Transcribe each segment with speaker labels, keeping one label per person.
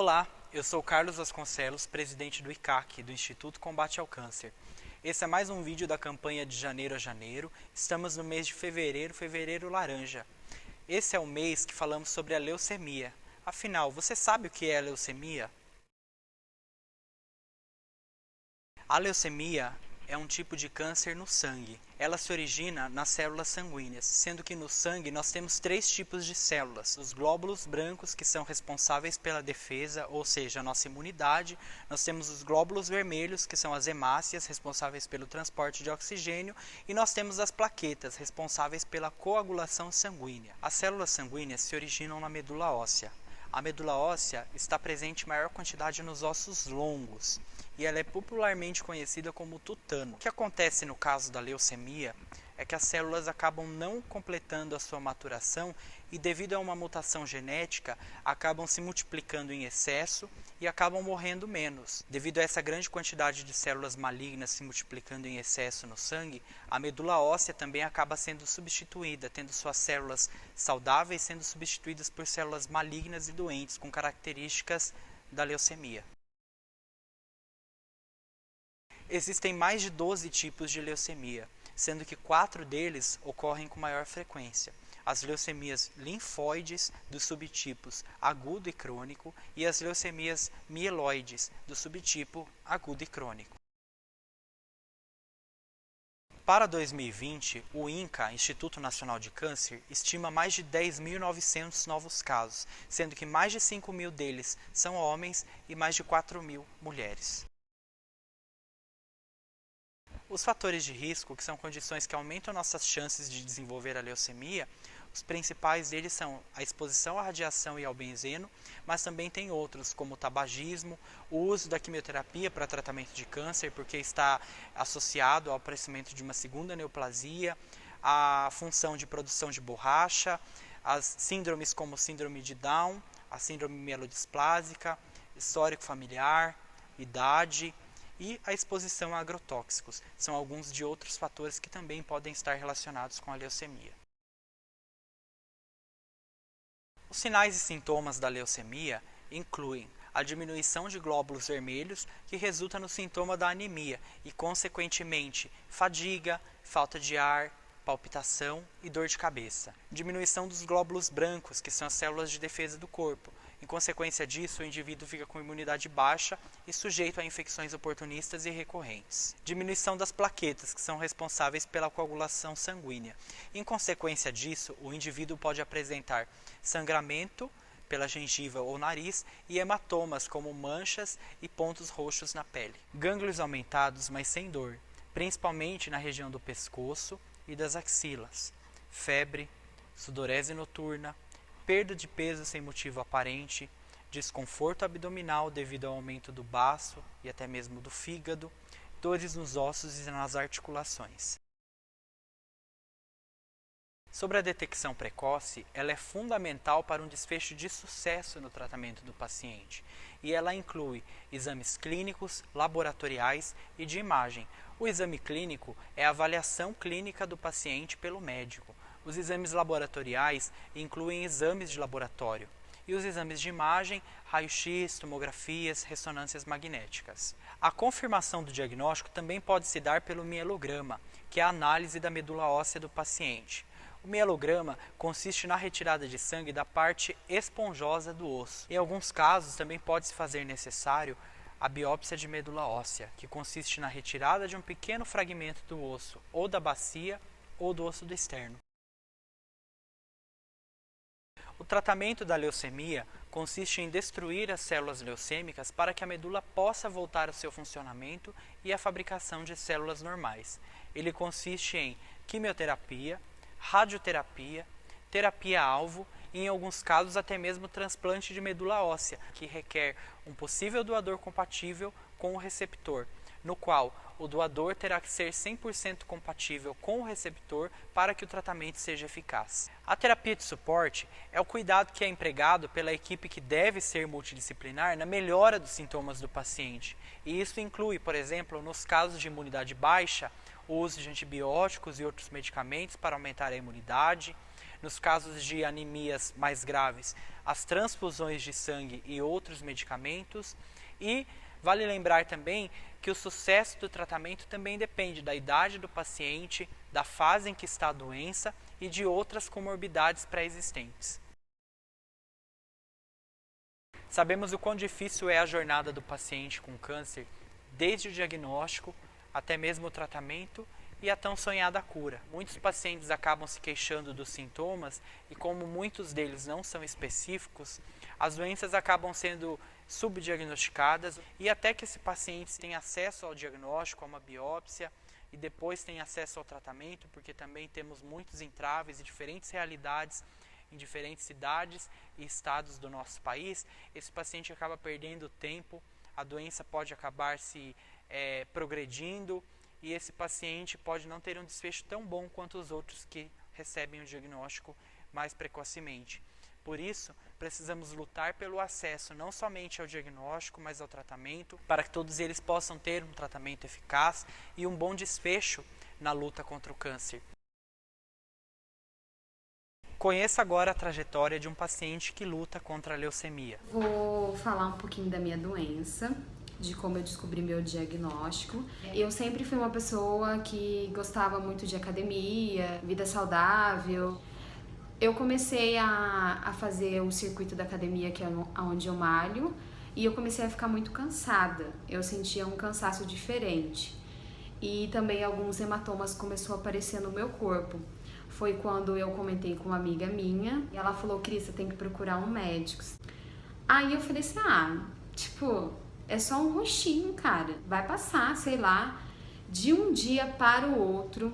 Speaker 1: Olá, eu sou Carlos Vasconcelos, presidente do ICAC, do Instituto Combate ao Câncer. Esse é mais um vídeo da campanha de janeiro a janeiro. Estamos no mês de fevereiro, fevereiro laranja. Esse é o mês que falamos sobre a leucemia. Afinal, você sabe o que é a leucemia? A leucemia é um tipo de câncer no sangue. Ela se origina nas células sanguíneas, sendo que no sangue nós temos 3 tipos de células. Os glóbulos brancos, que são responsáveis pela defesa, ou seja, a nossa imunidade. Nós temos os glóbulos vermelhos, que são as hemácias, responsáveis pelo transporte de oxigênio. E nós temos as plaquetas, responsáveis pela coagulação sanguínea. As células sanguíneas se originam na medula óssea. A medula óssea está presente em maior quantidade nos ossos longos e ela é popularmente conhecida como tutano. O que acontece no caso da leucemia é que as células acabam não completando a sua maturação e, devido a uma mutação genética, acabam se multiplicando em excesso e acabam morrendo menos. Devido a essa grande quantidade de células malignas se multiplicando em excesso no sangue, a medula óssea também acaba sendo substituída, tendo suas células saudáveis sendo substituídas por células malignas e doentes com características da leucemia. Existem mais de 12 tipos de leucemia, sendo que 4 deles ocorrem com maior frequência. As leucemias linfóides dos subtipos agudo e crônico e as leucemias mieloides do subtipo agudo e crônico. Para 2020, o INCA, Instituto Nacional de Câncer, estima mais de 10.900 novos casos, sendo que mais de 5.000 deles são homens e mais de 4.000 mulheres. Os fatores de risco, que são condições que aumentam nossas chances de desenvolver a leucemia, os principais deles são a exposição à radiação e ao benzeno, mas também tem outros, como o tabagismo, o uso da quimioterapia para tratamento de câncer, porque está associado ao aparecimento de uma segunda neoplasia, a função de produção de borracha, as síndromes como síndrome de Down, a síndrome mielodisplásica, histórico familiar, idade, e a exposição a agrotóxicos. São alguns de outros fatores que também podem estar relacionados com a leucemia. Os sinais e sintomas da leucemia incluem a diminuição de glóbulos vermelhos, que resulta no sintoma da anemia e, consequentemente, fadiga, falta de ar, palpitação e dor de cabeça. Diminuição dos glóbulos brancos, que são as células de defesa do corpo. Em consequência disso, o indivíduo fica com imunidade baixa e sujeito a infecções oportunistas e recorrentes. Diminuição das plaquetas, que são responsáveis pela coagulação sanguínea. Em consequência disso, o indivíduo pode apresentar sangramento pela gengiva ou nariz e hematomas, como manchas e pontos roxos na pele. Gânglios aumentados, mas sem dor, principalmente na região do pescoço e das axilas. Febre, sudorese noturna, perda de peso sem motivo aparente, desconforto abdominal devido ao aumento do baço e até mesmo do fígado, dores nos ossos e nas articulações. Sobre a detecção precoce, ela é fundamental para um desfecho de sucesso no tratamento do paciente, e ela inclui exames clínicos, laboratoriais e de imagem. O exame clínico é a avaliação clínica do paciente pelo médico. Os exames laboratoriais incluem exames de laboratório e os exames de imagem, raio-x, tomografias, ressonâncias magnéticas. A confirmação do diagnóstico também pode se dar pelo mielograma, que é a análise da medula óssea do paciente. O mielograma consiste na retirada de sangue da parte esponjosa do osso. Em alguns casos, também pode se fazer necessário a biópsia de medula óssea, que consiste na retirada de um pequeno fragmento do osso, ou da bacia ou do osso do externo. O tratamento da leucemia consiste em destruir as células leucêmicas para que a medula possa voltar ao seu funcionamento e à fabricação de células normais. Ele consiste em quimioterapia, radioterapia, terapia-alvo e, em alguns casos, até mesmo transplante de medula óssea, que requer um possível doador compatível com o receptor, no qual o doador terá que ser 100% compatível com o receptor para que o tratamento seja eficaz. A terapia de suporte é o cuidado que é empregado pela equipe que deve ser multidisciplinar na melhora dos sintomas do paciente. E isso inclui, por exemplo, nos casos de imunidade baixa, o uso de antibióticos e outros medicamentos para aumentar a imunidade. nos casos de anemias mais graves, as transfusões de sangue e outros medicamentos. E vale lembrar também que o sucesso do tratamento também depende da idade do paciente, da fase em que está a doença e de outras comorbidades pré-existentes. Sabemos o quão difícil é a jornada do paciente com câncer, desde o diagnóstico até mesmo o tratamento e a tão sonhada cura. Muitos pacientes acabam se queixando dos sintomas e, como muitos deles não são específicos, as doenças acabam sendo subdiagnosticadas e até que esse paciente tenha acesso ao diagnóstico, a uma biópsia e depois tenha acesso ao tratamento, porque também temos muitos entraves e diferentes realidades em diferentes cidades e estados do nosso país, esse paciente acaba perdendo tempo, a doença pode acabar se progredindo e esse paciente pode não ter um desfecho tão bom quanto os outros que recebem o diagnóstico mais precocemente. Por isso, precisamos lutar pelo acesso não somente ao diagnóstico, mas ao tratamento, para que todos eles possam ter um tratamento eficaz e um bom desfecho na luta contra o câncer. Conheça agora a trajetória de um paciente que luta contra a leucemia.
Speaker 2: Vou falar um pouquinho da minha doença, de como eu descobri meu diagnóstico. Eu sempre fui uma pessoa que gostava muito de academia, vida saudável. Eu comecei a fazer o circuito da academia, que é onde eu malho, e eu comecei a ficar muito cansada. Eu sentia um cansaço diferente. E também alguns hematomas começaram a aparecer no meu corpo. Foi quando eu comentei com uma amiga minha, e ela falou: Cris, você tem que procurar um médico. Aí eu falei assim, é só um roxinho, cara, vai passar, sei lá. De um dia para o outro,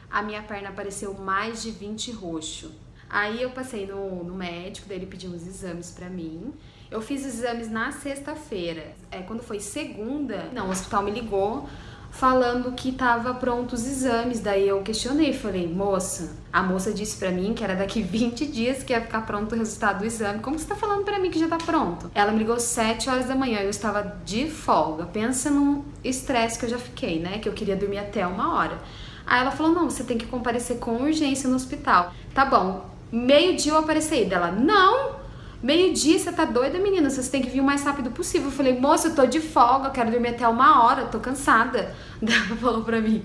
Speaker 2: a minha perna apareceu mais de 20 roxo. Aí eu passei no médico, daí ele pediu uns exames pra mim. Eu fiz os exames na sexta-feira. Quando foi segunda, o hospital me ligou falando que tava pronto os exames. Daí eu questionei, falei: moça, a moça disse pra mim que era daqui 20 dias que ia ficar pronto o resultado do exame. Como você tá falando pra mim que já tá pronto? Ela me ligou 7 horas da manhã, eu estava de folga. Pensa num estresse que eu já fiquei, né? Que eu queria dormir até 1 hora. Aí ela falou: não, você tem que comparecer com urgência no hospital. Tá bom, meio-dia eu apareci. Dela: não, meio-dia, você tá doida, menina? Você tem que vir o mais rápido possível. Eu falei: moça, eu tô de folga, eu quero dormir até 1 hora, tô cansada. Ela falou pra mim: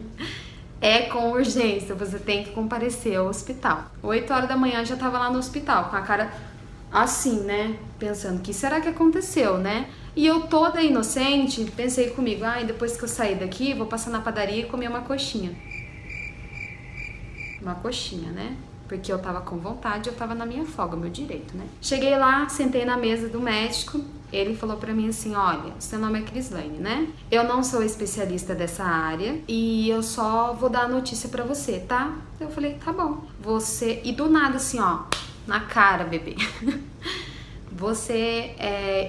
Speaker 2: é com urgência, você tem que comparecer ao hospital. 8 horas da manhã já tava lá no hospital, com a cara assim, né? Pensando: o que será que aconteceu, né? E eu toda inocente, pensei comigo: depois que eu sair daqui, vou passar na padaria e comer uma coxinha. Uma coxinha, né? Porque eu tava com vontade, eu tava na minha folga, meu direito, né? Cheguei lá, sentei na mesa do médico, ele falou pra mim assim: olha, seu nome é Crislane, né? Eu não sou especialista dessa área e eu só vou dar a notícia pra você, tá? Eu falei: tá bom. Você... E do nada assim, na cara, bebê.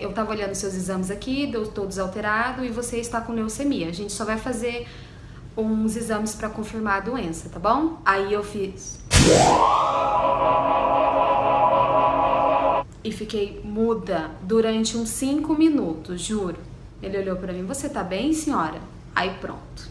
Speaker 2: Eu tava olhando seus exames aqui, deu todos alterados e você está com leucemia. A gente só vai fazer uns exames pra confirmar a doença, tá bom? Aí eu fiz... e fiquei muda durante uns 5 minutos, juro. Ele olhou pra mim: você tá bem, senhora? Aí pronto.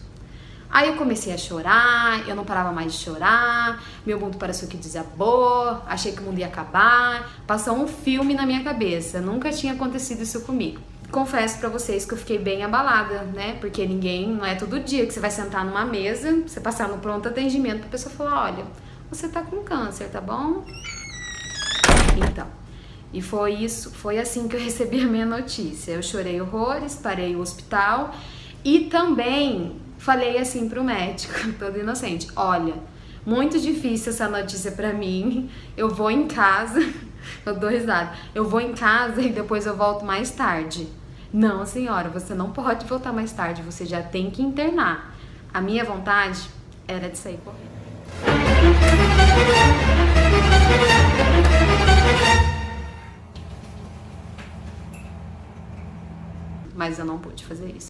Speaker 2: Aí eu comecei a chorar, eu não parava mais de chorar, meu mundo pareceu que desabou, achei que o mundo ia acabar, passou um filme na minha cabeça, nunca tinha acontecido isso comigo. Confesso pra vocês que eu fiquei bem abalada, né? Porque não é todo dia que você vai sentar numa mesa, você passar no pronto atendimento, a pessoa falar: olha, você tá com câncer, tá bom? Então, e foi assim que eu recebi a minha notícia. Eu chorei horrores, parei o hospital e também falei assim pro médico, todo inocente: olha, muito difícil essa notícia pra mim, eu vou em casa, eu dou risada, eu vou em casa e depois eu volto mais tarde. Não, senhora, você não pode voltar mais tarde, você já tem que internar. A minha vontade era de sair correndo. Mas eu não pude fazer isso.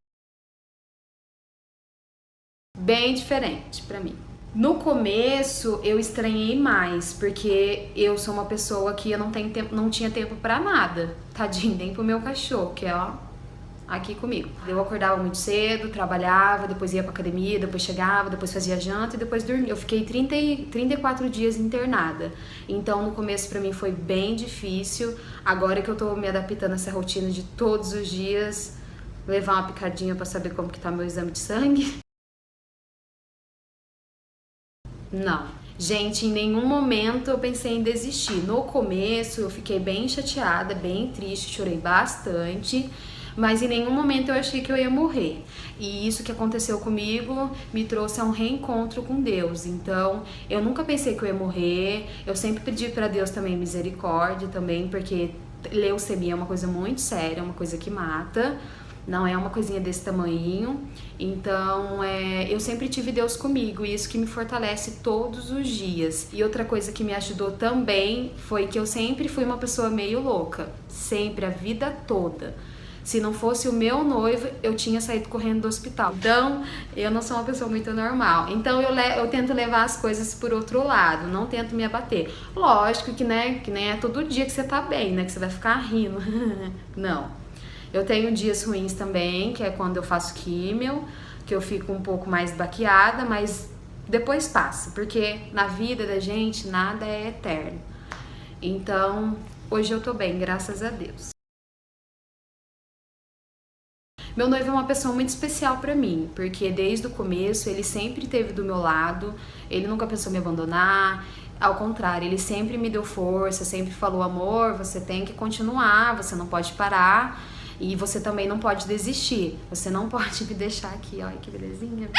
Speaker 2: Bem diferente pra mim. No começo eu estranhei mais, porque eu sou uma pessoa que eu não tinha tempo pra nada. Tadinho, nem pro meu cachorro, que aqui comigo. Eu acordava muito cedo, trabalhava, depois ia pra academia, depois chegava, depois fazia janta e depois dormia. Eu fiquei 34 dias internada. Então no começo pra mim foi bem difícil. Agora que eu tô me adaptando a essa rotina de todos os dias levar uma picadinha pra saber como que tá meu exame de sangue. Não. Gente, em nenhum momento eu pensei em desistir. No começo eu fiquei bem chateada, bem triste, chorei bastante, mas em nenhum momento eu achei que eu ia morrer. E isso que aconteceu comigo me trouxe a um reencontro com Deus. Então, eu nunca pensei que eu ia morrer. Eu sempre pedi para Deus também misericórdia também, porque leucemia é uma coisa muito séria, é uma coisa que mata. Não é uma coisinha desse tamanho. Então, eu sempre tive Deus comigo e isso que me fortalece todos os dias. E outra coisa que me ajudou também foi que eu sempre fui uma pessoa meio louca. Sempre, a vida toda. Se não fosse o meu noivo, eu tinha saído correndo do hospital. Então, eu não sou uma pessoa muito normal. Então, eu tento levar as coisas por outro lado, não tento me abater. Lógico que, que nem é todo dia que você tá bem, né? Que você vai ficar rindo. Não. Eu tenho dias ruins também, que é quando eu faço químio, que eu fico um pouco mais baqueada, mas depois passa, porque na vida da gente nada é eterno. Então, hoje eu tô bem, graças a Deus. Meu noivo é uma pessoa muito especial pra mim, porque desde o começo ele sempre esteve do meu lado, ele nunca pensou em me abandonar. Ao contrário, ele sempre me deu força, sempre falou: amor, você tem que continuar, você não pode parar. E você também não pode desistir. Você não pode me deixar aqui, olha que belezinha.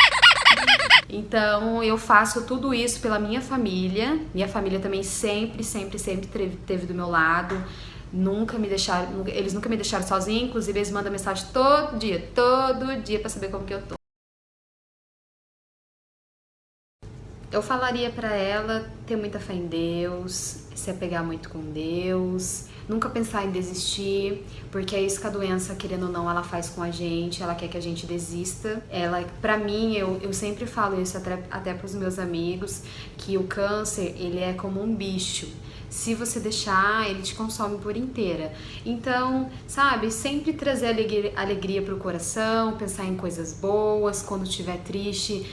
Speaker 2: Então eu faço tudo isso pela minha família. Minha família também sempre esteve do meu lado. Eles nunca me deixaram sozinha. Inclusive eles mandam mensagem todo dia pra saber como que eu tô. Eu falaria pra ela ter muita fé em Deus, se apegar muito com Deus, nunca pensar em desistir, porque é isso que a doença, querendo ou não, ela faz com a gente, ela quer que a gente desista. Pra mim, eu sempre falo isso até pros meus amigos, que o câncer, ele é como um bicho. Se você deixar, ele te consome por inteira. Então, sabe, sempre trazer alegria pro coração, pensar em coisas boas, quando estiver triste,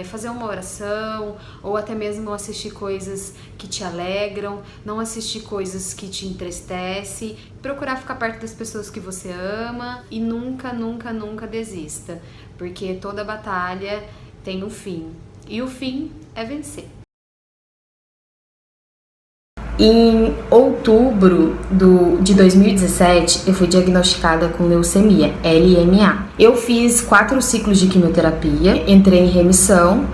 Speaker 2: fazer uma oração, ou até mesmo assistir coisas que te alegram, não assistir coisas que te entristecem, procurar ficar perto das pessoas que você ama e nunca desista, porque toda batalha tem um fim, e o fim é vencer. Em outubro de 2017, eu fui diagnosticada com leucemia, LMA. Eu fiz 4 ciclos de quimioterapia, entrei em remissão.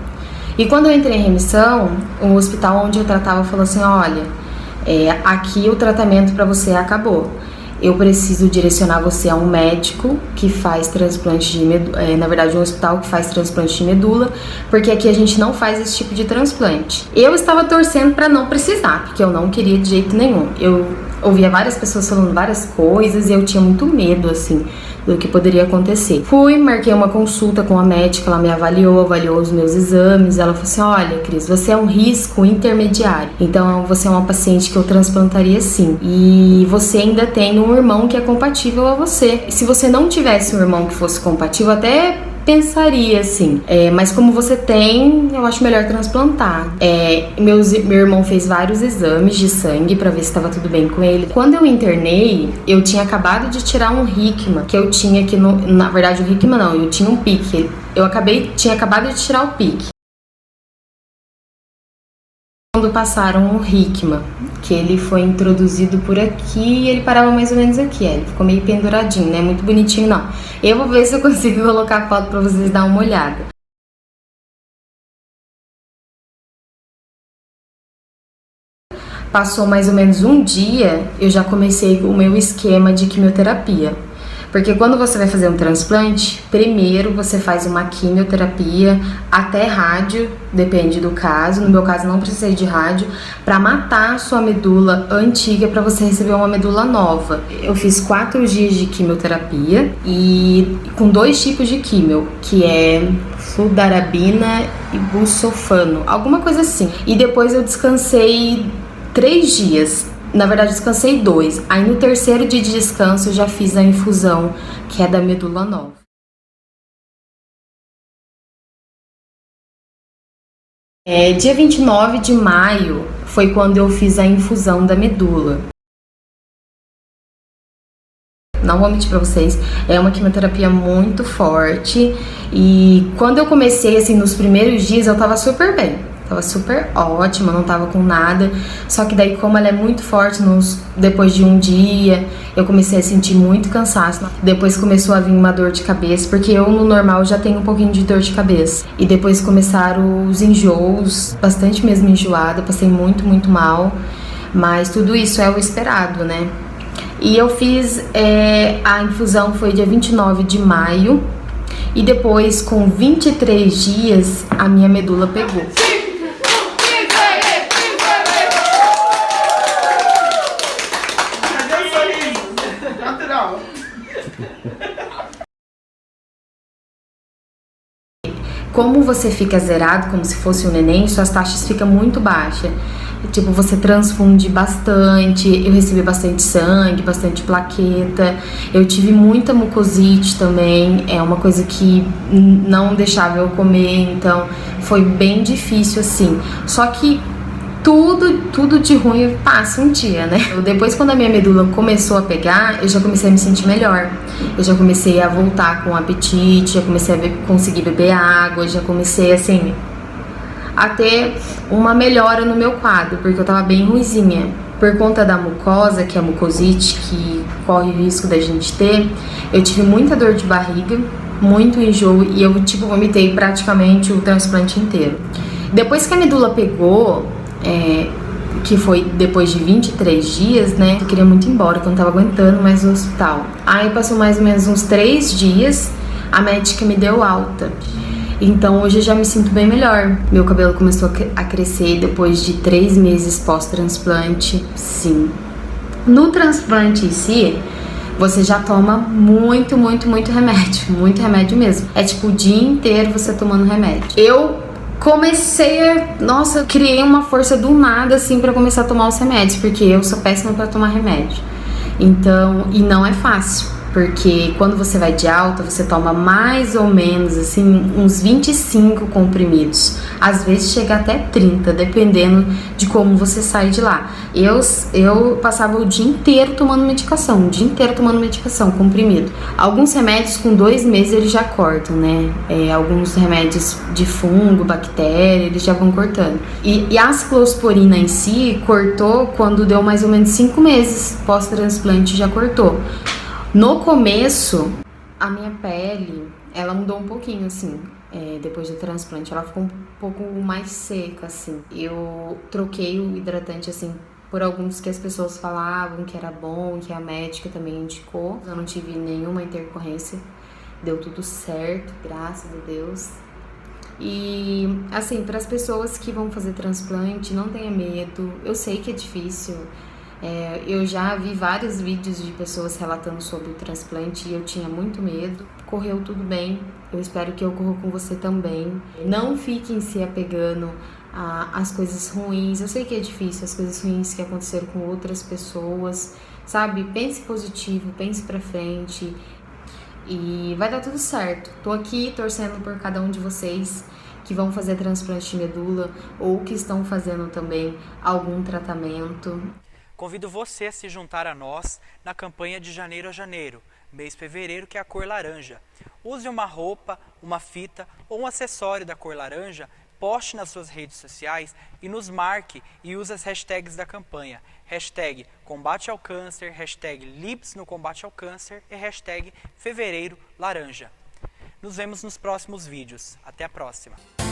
Speaker 2: E quando eu entrei em remissão, o hospital onde eu tratava falou assim: olha, aqui o tratamento para você acabou. Eu preciso direcionar você a um médico que faz transplante de medula, na verdade um hospital que faz transplante de medula, porque aqui a gente não faz esse tipo de transplante. Eu estava torcendo para não precisar, porque eu não queria de jeito nenhum. Eu ouvia várias pessoas falando várias coisas e eu tinha muito medo, assim, do que poderia acontecer. Fui, marquei uma consulta com a médica, ela me avaliou os meus exames, ela falou assim: olha, Cris, você é um risco intermediário, então você é uma paciente que eu transplantaria sim, e você ainda tem um irmão que é compatível a você. E se você não tivesse um irmão que fosse compatível, até pensaria assim, mas como você tem, eu acho melhor transplantar. Meu irmão fez vários exames de sangue pra ver se estava tudo bem com ele. Quando eu internei, eu tinha acabado de tirar um Hickman, que eu tinha aqui na verdade o Hickman não, eu tinha um PIC. Tinha acabado de tirar o PIC. Quando passaram o Hickman, que ele foi introduzido por aqui e ele parava mais ou menos aqui, ele ficou meio penduradinho, não é muito bonitinho não. Eu vou ver se eu consigo colocar a foto pra vocês darem uma olhada. Passou mais ou menos um dia, eu já comecei o meu esquema de quimioterapia. Porque quando você vai fazer um transplante, primeiro você faz uma quimioterapia, até rádio, depende do caso. No meu caso não precisei de rádio, para matar a sua medula antiga para você receber uma medula nova. Eu fiz 4 dias de quimioterapia e com 2 tipos de quimio, que é fludarabina e busulfano, alguma coisa assim. E depois eu descansei 3 dias. Na verdade, descansei 2. Aí no terceiro dia de descanso eu já fiz a infusão, que é da medula nova. Dia 29 de maio foi quando eu fiz a infusão da medula. Não vou mentir pra vocês, é uma quimioterapia muito forte. E quando eu comecei, assim, nos primeiros dias, eu tava super bem. Tava super ótima, não tava com nada. Só que daí, como ela é muito forte, depois de um dia, eu comecei a sentir muito cansaço. Depois começou a vir uma dor de cabeça, porque eu, no normal, já tenho um pouquinho de dor de cabeça. E depois começaram os enjoos, bastante mesmo enjoada, passei muito, muito mal. Mas tudo isso é o esperado, né? E eu fiz, a infusão foi dia 29 de maio. E depois, com 23 dias, a minha medula pegou. Como você fica zerado, como se fosse um neném, suas taxas ficam muito baixas. Tipo, você transfunde bastante, eu recebi bastante sangue, bastante plaqueta. Eu tive muita mucosite também, é uma coisa que não deixava eu comer, então foi bem difícil assim. Só que tudo de ruim passa um dia, né? Depois, quando a minha medula começou a pegar, eu já comecei a me sentir melhor. Eu já comecei a voltar com apetite, já comecei a conseguir beber água, já comecei, assim, a ter uma melhora no meu quadro, porque eu tava bem ruinzinha. Por conta da mucosa, que é a mucosite, que corre o risco da gente ter, eu tive muita dor de barriga, muito enjoo, e eu, tipo, vomitei praticamente o transplante inteiro. Depois que a medula pegou, que foi depois de 23 dias, né? Eu queria muito ir embora, que eu não tava aguentando mais o hospital. Aí passou mais ou menos uns 3 dias, a médica me deu alta. Então hoje eu já me sinto bem melhor. Meu cabelo começou a crescer depois de 3 meses pós-transplante, sim. No transplante em si, você já toma muito remédio mesmo. É tipo o dia inteiro você tomando remédio. Eu criei uma força do nada, assim, pra começar a tomar os remédios, porque eu sou péssima pra tomar remédio. Então, e não é fácil, porque quando você vai de alta, você toma mais ou menos, assim, uns 25 comprimidos. Às vezes chega até 30, dependendo de como você sai de lá. Eu passava o dia inteiro tomando medicação, comprimido. Alguns remédios com 2 meses eles já cortam, né? Alguns remédios de fungo, bactéria, eles já vão cortando. E a ciclosporina em si cortou quando deu mais ou menos 5 meses pós-transplante, já cortou. No começo, a minha pele, ela mudou um pouquinho, assim, depois do transplante. Ela ficou um pouco mais seca, assim. Eu troquei o hidratante, assim, por alguns que as pessoas falavam que era bom, que a médica também indicou. Eu não tive nenhuma intercorrência, deu tudo certo, graças a Deus. E, assim, para as pessoas que vão fazer transplante, não tenha medo. Eu sei que é difícil. Eu já vi vários vídeos de pessoas relatando sobre o transplante e eu tinha muito medo. Correu tudo bem, eu espero que ocorra com você também. Não fiquem se apegando às coisas ruins. Eu sei que é difícil, as coisas ruins que aconteceram com outras pessoas, sabe? Pense positivo, pense pra frente e vai dar tudo certo. Tô aqui torcendo por cada um de vocês que vão fazer transplante de medula ou que estão fazendo também algum tratamento.
Speaker 1: Convido você a se juntar a nós na campanha de janeiro a janeiro, mês fevereiro, que é a cor laranja. Use uma roupa, uma fita ou um acessório da cor laranja, poste nas suas redes sociais e nos marque e use as hashtags da campanha. Hashtag combate ao câncer, hashtag Lips no combate ao câncer e hashtag fevereiro laranja. Nos vemos nos próximos vídeos. Até a próxima!